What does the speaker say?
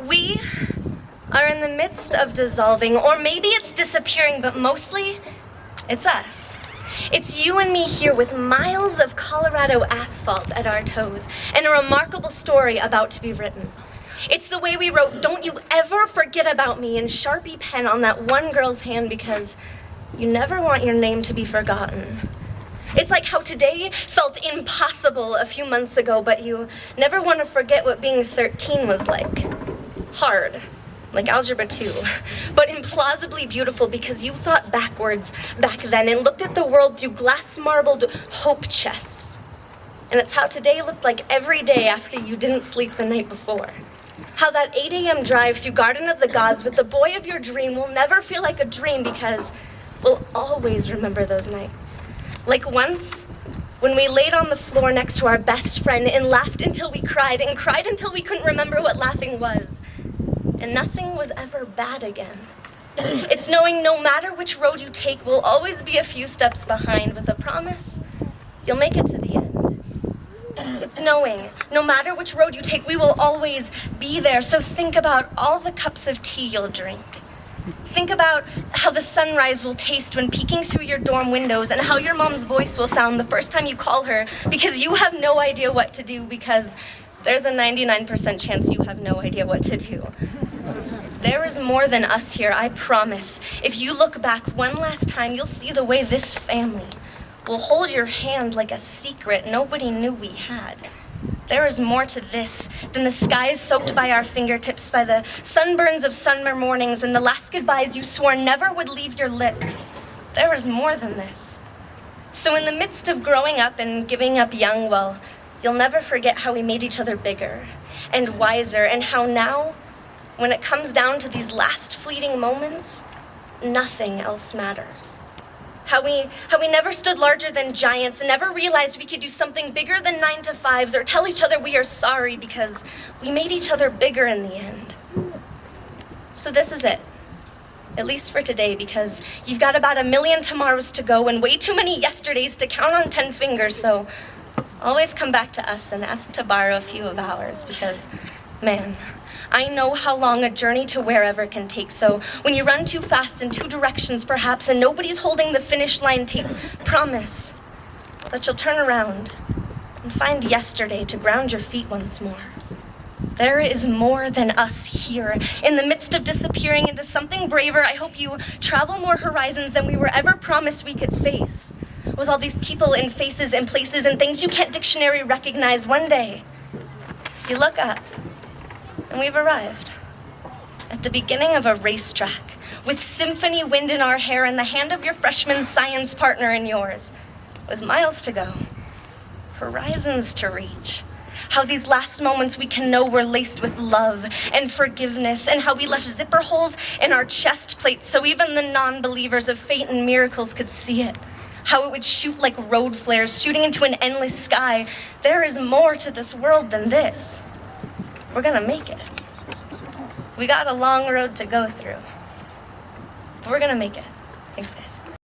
We are in the midst of dissolving, or maybe it's disappearing, but mostly it's us. It's you and me here with miles of Colorado asphalt at our toes and a remarkable story about to be written. It's the way we wrote "Don't you ever forget about me" in Sharpie pen on that one girl's hand because you never want your name to be forgotten. It's like how today felt impossible a few months ago, but you never want to forget what being 13 was like. Hard, like Algebra 2, but implausibly beautiful because you thought backwards back then and looked at the world through glass-marbled hope chests. And it's how today looked like every day after you didn't sleep the night before. How that 8 a.m. drive through Garden of the Gods with the boy of your dream will never feel like a dream because we'll always remember those nights. Like once, when we laid on the floor next to our best friend and laughed until we cried and cried until we couldn't remember what laughing was. And nothing was ever bad again. It's knowing no matter which road you take, we'll always be a few steps behind with a promise you'll make it to the end. It's knowing no matter which road you take, we will always be there. So think about all the cups of tea you'll drink. Think about how the sunrise will taste when peeking through your dorm windows and how your mom's voice will sound the first time you call her because you have no idea what to do because there's a 99% chance you have no idea what to do. There is more than us here, I promise. If you look back one last time, you'll see the way this family will hold your hand like a secret nobody knew we had. There is more to this than the skies soaked by our fingertips, by the sunburns of summer mornings and the last goodbyes you swore never would leave your lips. There is more than this. So in the midst of growing up and giving up young, well, you'll never forget how we made each other bigger and wiser, and how now, when it comes down to these last fleeting moments, nothing else matters. How we never stood larger than giants and never realized we could do something bigger than 9 to 5s or tell each other we are sorry because we made each other bigger in the end. So this is it, at least for today, because you've got about 1 million tomorrows to go and way too many yesterdays to count on 10 fingers, so always come back to us and ask to borrow a few of ours because, man, I know how long a journey to wherever can take, so when you run too fast in two directions perhaps and nobody's holding the finish line tape, promise that you'll turn around and find yesterday to ground your feet once more. There is more than us here. In the midst of disappearing into something braver, I hope you travel more horizons than we were ever promised we could face. With all these people and faces and places and things you can't dictionary recognize, one day you look up and we've arrived at the beginning of a racetrack with symphony wind in our hair and the hand of your freshman science partner in yours, with miles to go, horizons to reach. How these last moments we can know were laced with love and forgiveness, and how we left zipper holes in our chest plates so even the non-believers of fate and miracles could see it. How it would shoot like road flares shooting into an endless sky. There is more to this world than this. We're gonna make it. We got a long road to go through, but we're gonna make it. Thanks, guys.